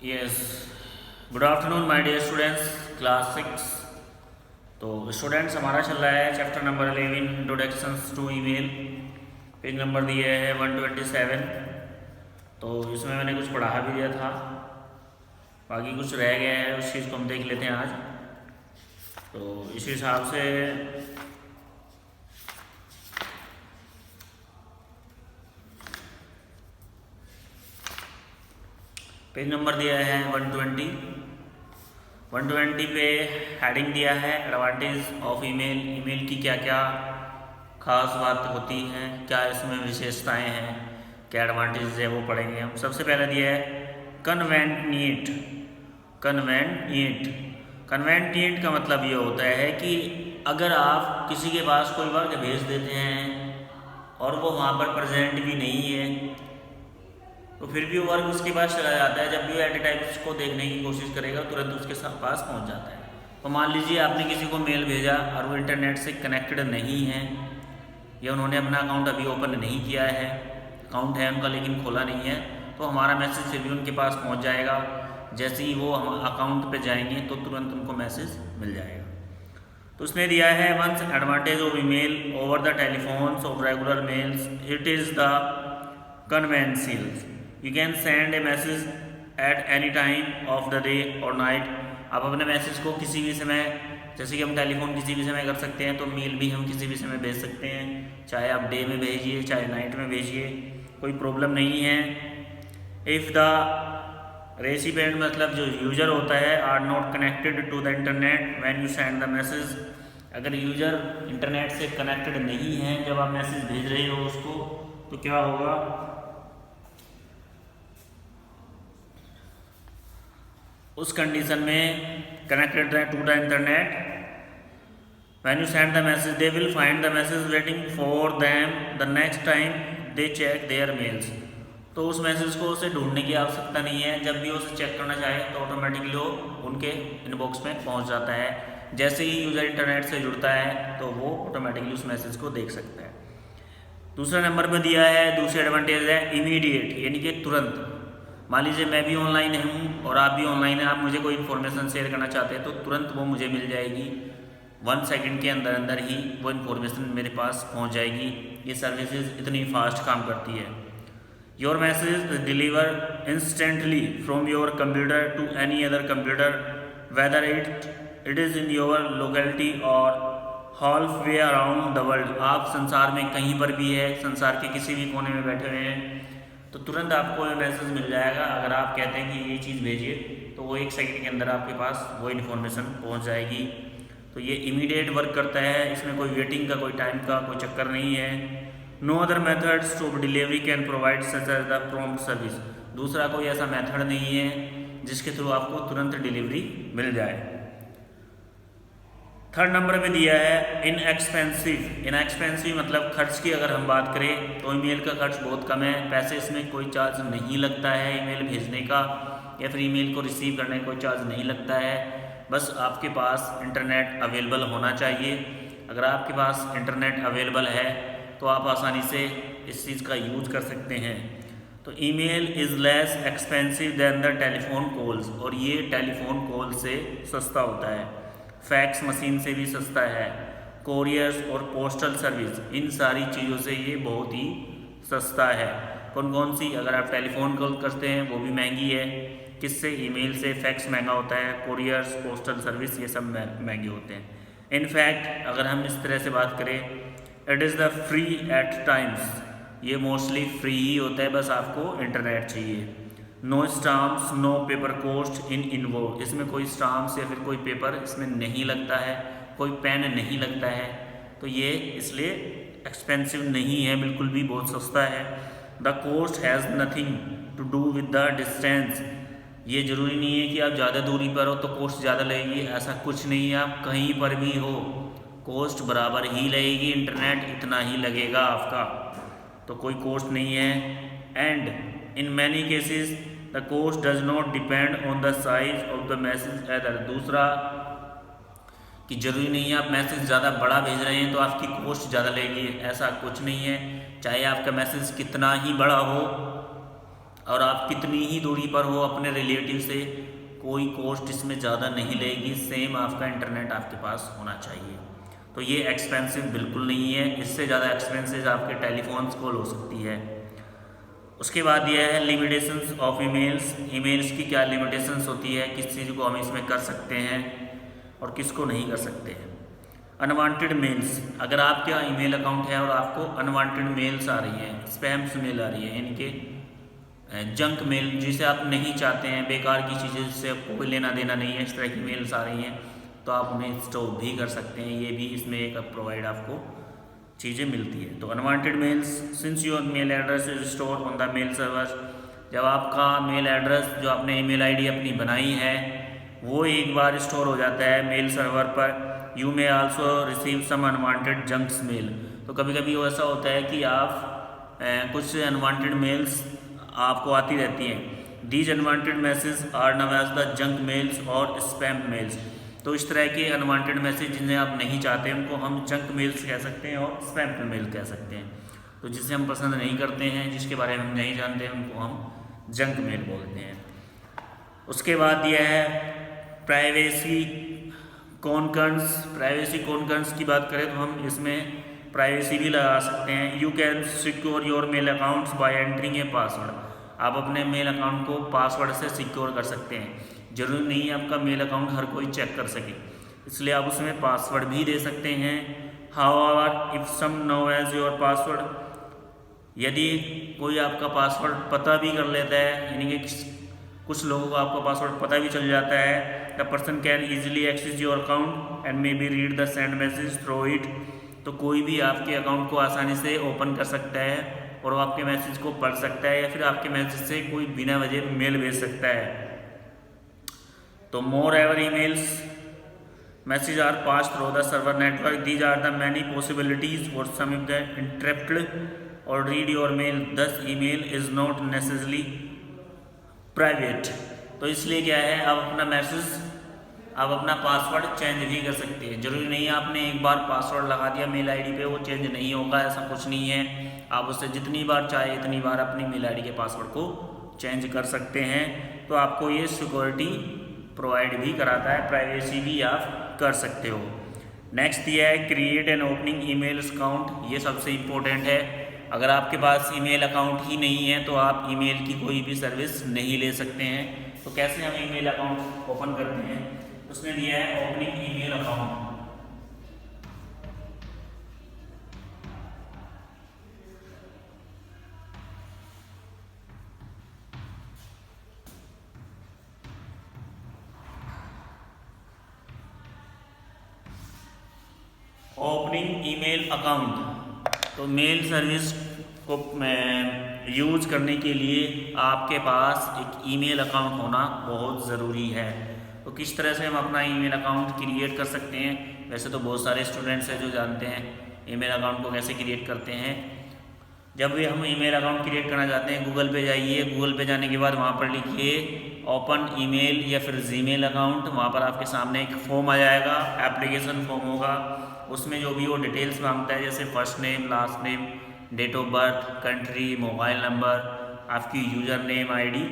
Yes, good afternoon my dear students, class 6। तो students हमारा चल रहा है chapter number 11 introductions to email. Page number दिया है 127। तो इसमें मैंने कुछ पढ़ा भी दिया था, बाकी कुछ रह गया है, उस चीज़ को हम देख लेते हैं आज। तो इस हिसाब से पेज नंबर दिया है 120 पे हेडिंग दिया है एडवांटेज ऑफ ईमेल। ईमेल की क्या क्या खास बात होती हैं, क्या इसमें विशेषताएं हैं, क्या एडवांटेज है, वो पढ़ेंगे हम। सबसे पहले दिया है कन्वेंटिएंट। कन्वेंटिएंट का मतलब ये होता है कि अगर आप किसी के पास कोई वर्क भेज देते हैं और वो वहाँ पर प्रेजेंट भी नहीं है, तो फिर भी वो वर्क उसके पास चला जाता है। जब भी वो एट ए टाइम उसको देखने की कोशिश करेगा तुरंत उसके पास पहुंच जाता है। तो मान लीजिए आपने किसी को मेल भेजा और वो इंटरनेट से कनेक्टेड नहीं है, या उन्होंने अपना अकाउंट अभी ओपन नहीं किया है, अकाउंट है उनका लेकिन खोला नहीं है, तो हमारा मैसेज फिर भी उनके पास पहुँच जाएगा। जैसे ही वो हम अकाउंट पर जाएंगे तो तुरंत उनको मैसेज मिल जाएगा। तो उसने दिया है once advantage of email over the telephones of regular mails, it is the conventionals. You can send a message at any time of the day or night। आप अपने मैसेज को किसी भी समय, जैसे कि हम टेलीफोन किसी भी समय कर सकते हैं, तो मेल भी हम किसी भी समय भेज सकते हैं। चाहे आप डे में भेजिए, चाहे नाइट में भेजिए, कोई प्रॉब्लम नहीं है। इफ़ द रेसिपिएंट मतलब जो यूज़र होता है are not connected to the internet when you send the message. अगर यूज़र इंटरनेट से कनेक्टेड नहीं है जब आप मैसेज भेज रहे हो उसको, तो क्या होगा, उस कंडीशन में कनेक्टेड है to the internet, when you send the message they will find the message waiting for them the next time they check their mails. तो उस मैसेज को उसे ढूंढने की आवश्यकता नहीं है, जब भी उसे चेक करना चाहे तो ऑटोमेटिकली वो उनके इनबॉक्स में पहुंच जाता है। जैसे ही यूज़र इंटरनेट से जुड़ता है तो वो ऑटोमेटिकली उस मैसेज को देख सकता है। दूसरा नंबर पर दिया है, दूसरी एडवांटेज है इमीडिएट, यानी कि तुरंत। मान लीजिए मैं भी ऑनलाइन हूँ और आप भी ऑनलाइन हैं, आप मुझे कोई इन्फॉर्मेशन शेयर करना चाहते हैं तो तुरंत वो मुझे मिल जाएगी। 1 सेकंड के अंदर अंदर ही वो इन्फॉर्मेशन मेरे पास पहुँच जाएगी। ये सर्विसेज इतनी फास्ट काम करती है। Your message is deliver instantly from your computer to any other computer whether it is in your locality or halfway around the world. आप संसार में कहीं पर भी है, संसार के किसी भी कोने में बैठे हुए हैं, तो तुरंत आपको ये मैसेज मिल जाएगा। अगर आप कहते हैं कि ये चीज़ भेजिए तो वो 1 सेकंड के अंदर आपके पास वो इन्फॉर्मेशन पहुंच जाएगी। तो ये इमीडिएट वर्क करता है, इसमें कोई वेटिंग का, कोई टाइम का कोई चक्कर नहीं है। No other methods of delivery can provide such as the prompt service. दूसरा कोई ऐसा मेथड नहीं है जिसके थ्रू आपको तुरंत डिलीवरी मिल जाए। थर्ड नंबर पे दिया है इनएक्सपेंसिव। इनएक्सपेंसिव मतलब खर्च की अगर हम बात करें तो ईमेल का खर्च बहुत कम है। पैसे इसमें कोई चार्ज नहीं लगता है ईमेल भेजने का, या फिर ईमेल को रिसीव करने का कोई चार्ज नहीं लगता है। बस आपके पास इंटरनेट अवेलेबल होना चाहिए। अगर आपके पास इंटरनेट अवेलेबल है तो आप आसानी से इस चीज़ का यूज़ कर सकते हैं। तो email is less expensive than the telephone calls, और ये टेलीफोन कॉल से सस्ता होता है, फैक्स मशीन से भी सस्ता है, कोरियर्स और पोस्टल सर्विस, इन सारी चीज़ों से ये बहुत ही सस्ता है। कौन कौन सी, अगर आप टेलीफोन कॉल करते हैं वो भी महंगी है, किससे, ईमेल से। फैक्स महंगा होता है, कोरियर्स, पोस्टल सर्विस, ये सब महंगे होते हैं। इनफैक्ट अगर हम इस तरह से बात करें, it is the free at times, ये मोस्टली फ्री ही होता है, बस आपको इंटरनेट चाहिए। No stamps no paper cost in involve, इसमें कोई स्टाम्प्स या फिर कोई पेपर इसमें नहीं लगता है, कोई पेन नहीं लगता है, तो ये इसलिए एक्सपेंसिव नहीं है, बिल्कुल भी बहुत सस्ता है। The cost has nothing to do with the distance, ये ज़रूरी नहीं है कि आप ज़्यादा दूरी पर हो तो कॉस्ट ज़्यादा लगेगी, ऐसा कुछ नहीं है। आप कहीं पर भी हो कॉस्ट बराबर ही लगेगी, इंटरनेट इतना ही लगेगा आपका, तो कोई कॉस्ट नहीं है। And in many cases the cost does not depend on the size of the message either. दूसरा कि जरूरी नहीं है आप मैसेज ज़्यादा बड़ा भेज रहे हैं तो आपकी कॉस्ट ज़्यादा लगेगी, ऐसा कुछ नहीं है। चाहे आपका मैसेज कितना ही बड़ा हो, और आप कितनी ही दूरी पर हो अपने रिलेटिव से, कोई कॉस्ट इसमें ज़्यादा नहीं लगेगी। सेम आपका इंटरनेट आपके पास होना चाहिए। तो ये एक्सपेंसिव बिल्कुल नहीं है। इससे ज़्यादा एक्सपेंसिव आपके टेलीफोन्स कॉल हो सकती है। उसके बाद यह है लिमिटेशंस ऑफ ईमेल्स। ईमेल्स की क्या लिमिटेशंस होती है, किस चीज़ को हम इसमें कर सकते हैं और किसको नहीं कर सकते हैं। अनवांटेड मेल्स, अगर आपका ईमेल अकाउंट है और आपको अनवांटेड मेल्स आ रही हैं, स्पैम्स मेल आ रही है, इनके जंक मेल जिसे आप नहीं चाहते हैं, बेकार की चीज़ें जिससे आपको कोई लेना देना नहीं है, इस तरह की मेल्स आ रही हैं, तो आप उन्हें स्टॉप भी कर सकते हैं। ये भी इसमें एक प्रोवाइड आपको चीज़ें मिलती है। तो unwanted mails, since your mail address is store on the mail server, जब आपका मेल एड्रेस जो आपने ईमेल आईडी अपनी बनाई है वो एक बार स्टोर हो जाता है मेल सर्वर पर, you may also receive some unwanted junks mail. तो कभी कभी वो ऐसा होता है कि आप कुछ अनवांटेड मेल्स आपको आती रहती हैं। These unwanted message are known as the junk mails और स्पैम मेल्स। तो इस तरह के अनवांटेड मैसेज जिन्हें आप नहीं चाहते उनको हम जंक मेल्स कह सकते हैं और स्पैम मेल कह सकते हैं। तो जिसे हम पसंद नहीं करते हैं, जिसके बारे में हम नहीं जानते हैं, उनको हम जंक मेल बोलते हैं। उसके बाद यह है प्राइवेसी कॉन्कर्न्स। प्राइवेसी कॉन्कर्न्स की बात करें तो हम इसमें प्राइवेसी भी लगा सकते हैं। You can secure your mail accounts by entering a password. आप अपने मेल अकाउंट को पासवर्ड से सिक्योर कर सकते हैं। जरूरी नहीं है आपका मेल अकाउंट हर कोई चेक कर सके, इसलिए आप उसमें पासवर्ड भी दे सकते हैं। However if some know as your password, यदि कोई आपका पासवर्ड पता भी कर लेता है, यानी कि कुछ लोगों को आपका पासवर्ड पता भी चल जाता है, the person can easily access your account and may be read the send message through it. तो कोई भी आपके अकाउंट को आसानी से ओपन कर सकता है और वो आपके मैसेज को पढ़ सकता है, या फिर आपके मैसेज से कोई बिना वजह मेल भेज सकता है। तो more ever emails message are pass through the server network, these are the many possibilities और some of the interrupted or read your mail, thus email is not necessarily private. तो इसलिए क्या है, आप अपना मैसेज, आप अपना पासवर्ड चेंज भी कर सकते हैं। जरूरी नहीं है आपने एक बार पासवर्ड लगा दिया मेल आईडी पे वो चेंज नहीं होगा, ऐसा कुछ नहीं है। आप उससे जितनी बार चाहे इतनी बार अपनी मेल आईडी के पासवर्ड को चेंज कर सकते हैं। तो आपको ये सिक्योरिटी प्रोवाइड भी कराता है, प्राइवेसी भी आप कर सकते हो। नेक्स्ट ये है create an opening email account. ये सबसे इम्पोर्टेंट है। अगर आपके पास ईमेल अकाउंट ही नहीं है तो आप ईमेल की कोई भी सर्विस नहीं ले सकते हैं। तो कैसे हम ईमेल अकाउंट ओपन करते हैं, उसने दिया है opening email account. Opening email account, तो मेल सर्विस को यूज़ करने के लिए आपके पास एक ईमेल अकाउंट होना बहुत ज़रूरी है। तो किस तरह से हम अपना ईमेल अकाउंट क्रिएट कर सकते हैं, वैसे तो बहुत सारे स्टूडेंट्स हैं जो जानते हैं ईमेल अकाउंट को कैसे क्रिएट करते हैं। जब भी हम ईमेल अकाउंट क्रिएट करना चाहते हैं, गूगल पे जाइए, गूगल पे जाने के बाद वहाँ पर लिखिए ओपन ईमेल या फिर जीमेल अकाउंट। वहाँ पर आपके सामने एक फॉर्म आ जाएगा, एप्लीकेशन फॉर्म होगा। उसमें जो भी वो डिटेल्स मांगता है, जैसे first name, last name, date of birth, country, mobile number, आपकी यूज़र नेम, आईडी,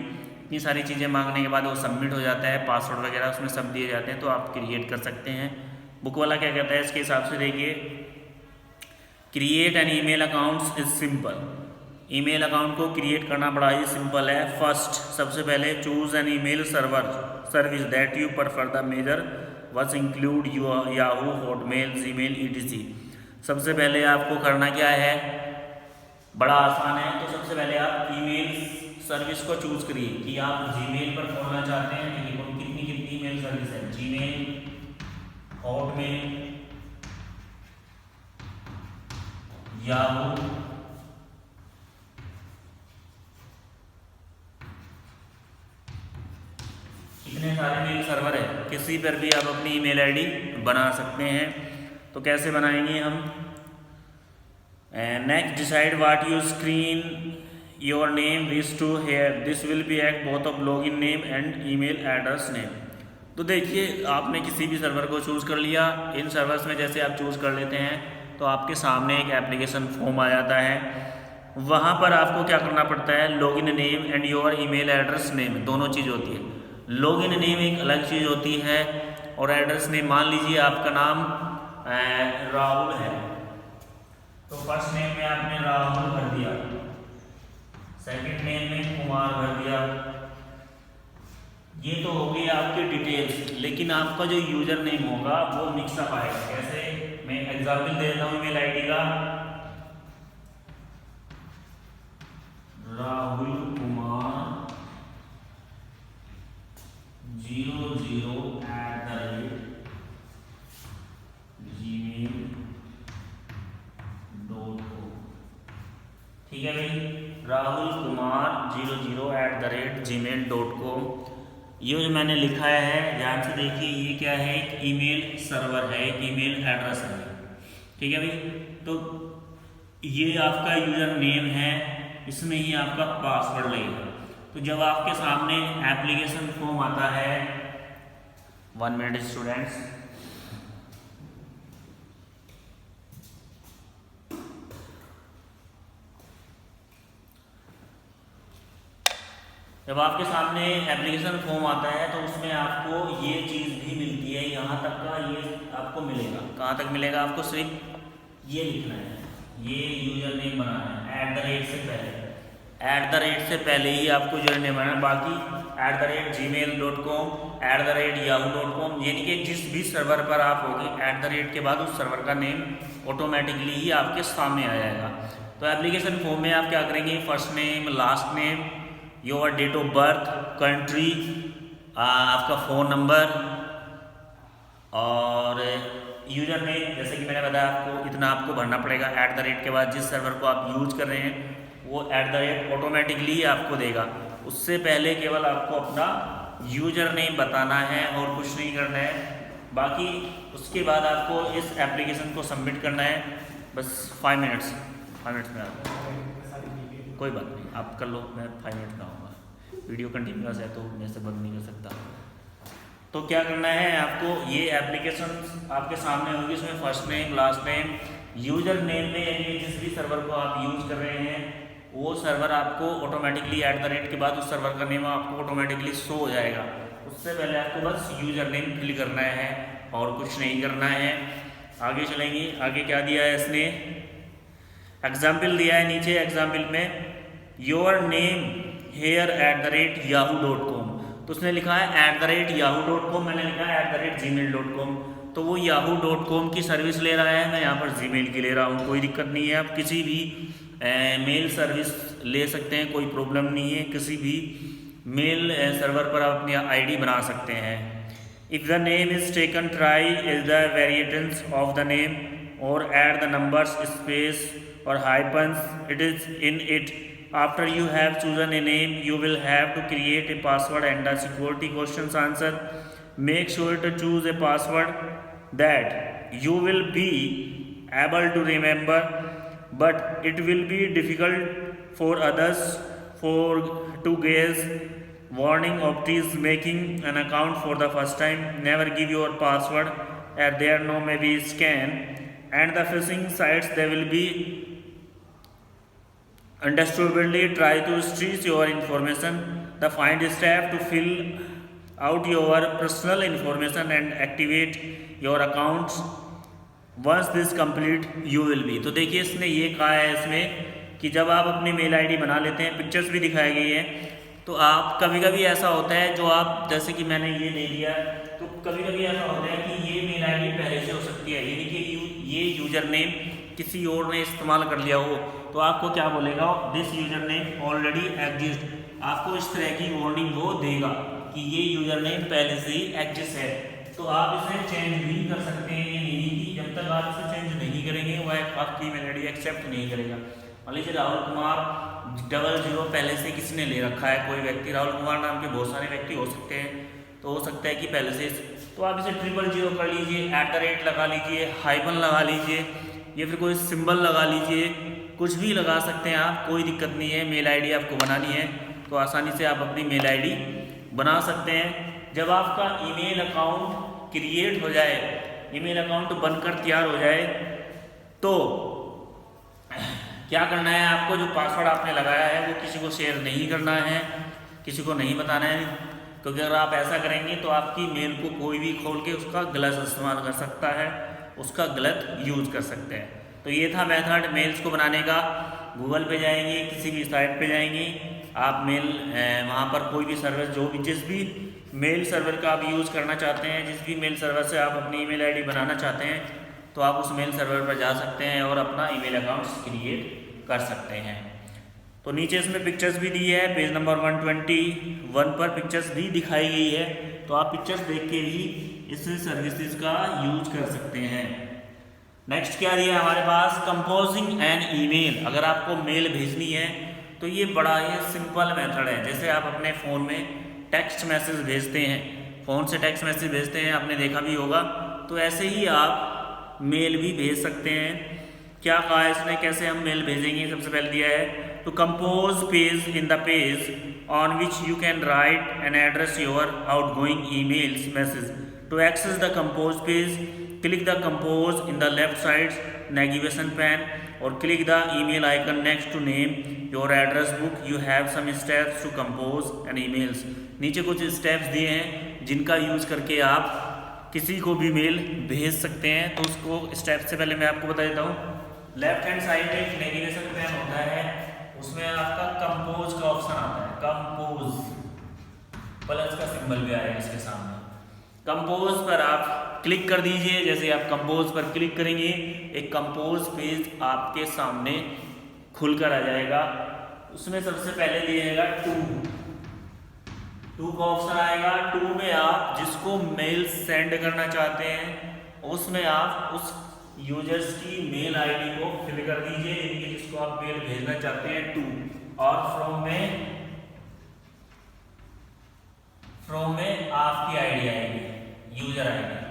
इतनी सारी चीज़ें मांगने के बाद वो सबमिट हो जाता है। पासवर्ड वगैरह उसमें सब दिए जाते हैं, तो आप क्रिएट कर सकते हैं। बुक वाला क्या कहता है इसके हिसाब से, देखिए create an email account is simple. Email account को क्रिएट करना बड़ा ही सिंपल है। फर्स्ट, सबसे पहले choose an email server service that you prefer the major ones include Yahoo, Hotmail, Gmail, etc. सबसे पहले आपको करना क्या है, बड़ा आसान है। तो सबसे पहले आप ईमेल सर्विस को चूज करिए कि आप जीमेल पर खोलना चाहते हैं। देखिए कितनी कितनी ईमेल सर्विस है, जीमेल, हॉटमेल, याहू, इतने सारे मेल सर्वर है। किसी पर भी आप अपनी ईमेल आईडी बना सकते हैं। तो कैसे बनाएंगे हम, next decide what you screen your name wish to here, this will be act both of login name and email address name. तो देखिए आपने किसी भी सर्वर को चूज़ कर लिया। इन सर्वर्स में जैसे आप चूज़ कर लेते हैं तो आपके सामने एक एप्लीकेशन फॉर्म आ जाता है। वहाँ पर आपको क्या करना पड़ता है, login name and your email address name, दोनों चीज़ होती है। लॉगिन नेम एक अलग चीज़ होती है और एड्रेस नेम, मान लीजिए आपका नाम राहुल है, तो फर्स्ट नेम में आपने राहुल भर दिया, सेकंड नेम में कुमार भर दिया, ये तो हो गई आपकी डिटेल्स। लेकिन आपका जो यूजर नेम होगा वो मिक्सअप आएगा। कैसे, मैं एग्जाम्पल दे देता हूँ ईमेल आईडी का, राहुल कुमार 00@gmail.com। ठीक है भाई, राहुल कुमार 00@gmail.com। ये जो मैंने लिखा है ध्यान से देखिए, ये क्या है, एक ईमेल सर्वर है, एक ईमेल एड्रेस है। ठीक है भाई, तो ये आपका यूजर नेम है, इसमें ही आपका पासवर्ड लगेगा। तो जब आपके सामने एप्लीकेशन फॉर्म आता है, 1 मिनट स्टूडेंट्स, जब आपके सामने एप्लीकेशन फॉर्म आता है तो उसमें आपको ये चीज़ भी मिलती है, यहाँ तक का ये आपको मिलेगा। कहाँ तक मिलेगा, आपको सिर्फ ये लिखना है, ये यूजर नेम बनाना है @ से पहले, @ से पहले ही आपको यूजर नेम बनाना है। बाकी @gmail.com, @yahoo.com, यानी कि जिस भी सर्वर पर आप होगे @ के बाद उस सर्वर का नेम ऑटोमेटिकली ही आपके सामने आ जाएगा। तो एप्लीकेशन फॉर्म में आप क्या करेंगे, first name, last name, your date of birth, country, आपका फ़ोन नंबर और यूजर नेम, जैसे कि मैंने बताया आपको इतना आपको भरना पड़ेगा। @ के बाद जिस सर्वर को आप यूज कर रहे हैं वो @ ऑटोमेटिकली आपको देगा। उससे पहले केवल आपको अपना यूजर नेम बताना है और कुछ नहीं करना है। बाकी उसके बाद आपको इस एप्लीकेशन को सबमिट करना है, बस 5 मिनट्स में आपको, कोई बात नहीं, आप कर लो, मैं 5 मिनट में आऊँगा। वीडियो कंटिन्यूअस है तो मैं से बंद नहीं कर सकता। तो क्या करना है आपको, ये एप्लीकेशन आपके सामने होगी, इसमें first name, last name, user name में यानी जिस भी सर्वर को आप यूज़ कर रहे हैं वो सर्वर आपको ऑटोमेटिकली @ के बाद उस सर्वर का नेम आपको ऑटोमेटिकली शो हो जाएगा। उससे पहले आपको बस यूजर नेम फिल करना है और कुछ नहीं करना है। आगे चलेंगे, आगे क्या दिया है इसने, एग्जाम्पल दिया है नीचे। एग्जाम्पल में योर नेम हेयर @yahoo.com, तो उसने लिखा है @yahoo.com, मैंने लिखा है @gmail.com। तो वो yahoo.com की सर्विस ले रहा है, मैं यहाँ पर Gmail की ले रहा हूँ। कोई दिक्कत नहीं है, आप किसी भी मेल सर्विस ले सकते हैं, कोई प्रॉब्लम नहीं है। किसी भी मेल सर्वर पर आप अपनी आईडी बना सकते हैं। If the name is taken, try is the variations of the name और ऐड द नंबर्स, स्पेस और hyphens it is in it. After you have chosen a name, you will have to create a password and a security questions answer. Make sure to choose a password that you will be able to remember, but it will be difficult for others to guess. Warning of these making an account for the first time. Never give your password as there no may be scam and the phishing sites they will be understandably try to steal your information. The find step to fill out your personal information and activate your accounts. Once this complete you will be। तो देखिए इसने ये कहा है इसमें कि जब आप अपनी मेल आईडी बना लेते हैं, पिक्चर्स भी दिखाई गई है, तो आप कभी कभी ऐसा होता है जो आप, जैसे कि मैंने ये ले लिया, तो कभी कभी ऐसा होता है कि ये मेल आईडी पहले से हो सकती है, यानी कि ये यूजर नेम किसी और ने इस्तेमाल कर लिया हो, तो आपको क्या बोलेगा, this user name already exist. आपको इस तरह की वार्निंग वो देगा कि ये यूजर नेम पहले से ही एग्जिस्ट है। तो आप इसे चेंज भी कर सकते हैं, ये नहीं कि जब तक आप इसे चेंज नहीं करेंगे वह आपकी मेल आईडी एक्सेप्ट नहीं करेगा। मान लीजिए राहुल कुमार 00 पहले से किसी ने ले रखा है, कोई व्यक्ति, राहुल कुमार नाम के बहुत सारे व्यक्ति हो सकते हैं, तो हो सकता है कि पहले से, तो आप इसे 000 कर लीजिए, @ लगा लीजिए, हाइफन लगा लीजिए, या फिर कोई सिंबल लगा लीजिए, कुछ भी लगा सकते हैं आप, कोई दिक्कत नहीं है। मेल आईडी आपको बनानी है तो आसानी से आप अपनी मेल आईडी बना सकते हैं। जब आपका ईमेल अकाउंट क्रिएट हो जाए, ईमेल अकाउंट बनकर तैयार हो जाए, तो क्या करना है आपको, जो पासवर्ड आपने लगाया है वो किसी को शेयर नहीं करना है, किसी को नहीं बताना है, क्योंकि अगर आप ऐसा करेंगे तो आपकी मेल को कोई भी खोल के उसका गलत इस्तेमाल कर सकता है, उसका गलत यूज कर सकते हैं। तो ये था मेथड मेल्स को बनाने का। गूगल पे जाएंगे, किसी भी साइट पे जाएंगे, आप मेल वहाँ पर कोई भी सर्विस जो भी जिस भी मेल सर्वर का आप यूज़ करना चाहते हैं, जिस भी मेल सर्वर से आप अपनी ईमेल आईडी बनाना चाहते हैं, तो आप उस मेल सर्वर पर जा सकते हैं और अपना ईमेल अकाउंट्स क्रिएट कर सकते हैं। तो नीचे इसमें पिक्चर्स भी दी है, पेज नंबर 121 पर पिक्चर्स भी दिखाई गई है, तो आप पिक्चर्स देख के भी इस सर्विसेज का यूज कर सकते हैं। नेक्स्ट क्या दिया हमारे पास, कंपोजिंग एन ईमेल। अगर आपको मेल भेजनी है तो ये बड़ा ही सिंपल मेथड है। जैसे आप अपने फ़ोन में टेक्स्ट मैसेज भेजते हैं, फ़ोन से टेक्स्ट मैसेज भेजते हैं, आपने देखा भी होगा, तो ऐसे ही आप मेल भी भेज सकते हैं। क्या कहा है इसने, कैसे हम मेल भेजेंगे, सबसे पहले दिया है to compose page in the page on which you can write and address your outgoing emails message. To access the compose page, click the compose in the left side navigation pane और click the email icon next to name your address book. You have some steps to compose an emails. नीचे कुछ steps दिए हैं जिनका use करके आप किसी को भी मेल भेज सकते हैं। तो उसको स्टेप से पहले मैं आपको बता देता हूँ। लेफ्ट हैंड साइड में एक नेविगेशन पैन होता है, उसमें आपका कंपोज का ऑप्शन आता है, कंपोज प्लस का सिंबल भी आएगा इसके सामने। कंपोज पर आप क्लिक कर दीजिए। जैसे आप कंपोज पर क्लिक करेंगे एक कंपोज पेज आपके सामने खुलकर आ जाएगा। उसमें सबसे पहले दिएगा टू का ऑप्शन आएगा। टू में आप जिसको मेल सेंड करना चाहते हैं उसमें आप उस यूजर्स की मेल आईडी को फिल कर दीजिए, यानी जिसको आप मेल भेजना चाहते हैं टू। और फ्रॉम में आपकी आईडी आएगी, यूजर आईडी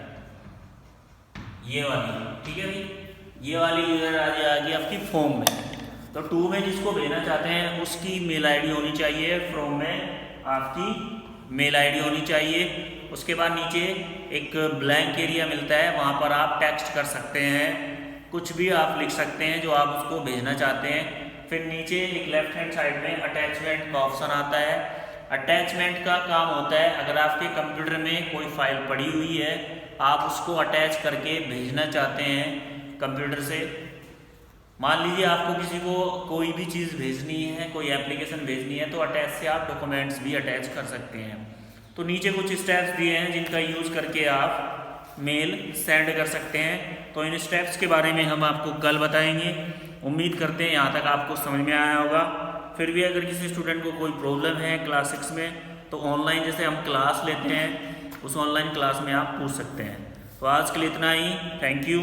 ये वाली, ठीक है भाई, ये वाली यूजर आईडी आ गई आपकी फॉर्म में। तो टू में जिसको भेजना चाहते हैं उसकी मेल आईडी होनी चाहिए, फ्रॉम में आपकी मेल आईडी होनी चाहिए। उसके बाद नीचे एक ब्लैंक एरिया मिलता है, वहाँ पर आप टेक्स्ट कर सकते हैं, कुछ भी आप लिख सकते हैं जो आप उसको भेजना चाहते हैं। फिर नीचे एक लेफ्ट हैंड साइड में अटैचमेंट का ऑप्शन आता है। अटैचमेंट का काम होता है, अगर आपके कंप्यूटर में कोई फाइल पड़ी हुई है, आप उसको अटैच करके भेजना चाहते हैं कंप्यूटर से। मान लीजिए आपको किसी को कोई भी चीज़ भेजनी है, कोई एप्लीकेशन भेजनी है, तो अटैच से आप डॉक्यूमेंट्स भी अटैच कर सकते हैं। तो नीचे कुछ स्टेप्स दिए हैं जिनका यूज़ करके आप मेल सेंड कर सकते हैं। तो इन स्टेप्स के बारे में हम आपको कल बताएंगे। उम्मीद करते हैं यहाँ तक आपको समझ में आया होगा। फिर भी अगर किसी स्टूडेंट को कोई प्रॉब्लम है क्लास 6 में, तो ऑनलाइन जैसे हम क्लास लेते हैं उस ऑनलाइन क्लास में आप पूछ सकते हैं। तो आज के लिए इतना ही, थैंक यू।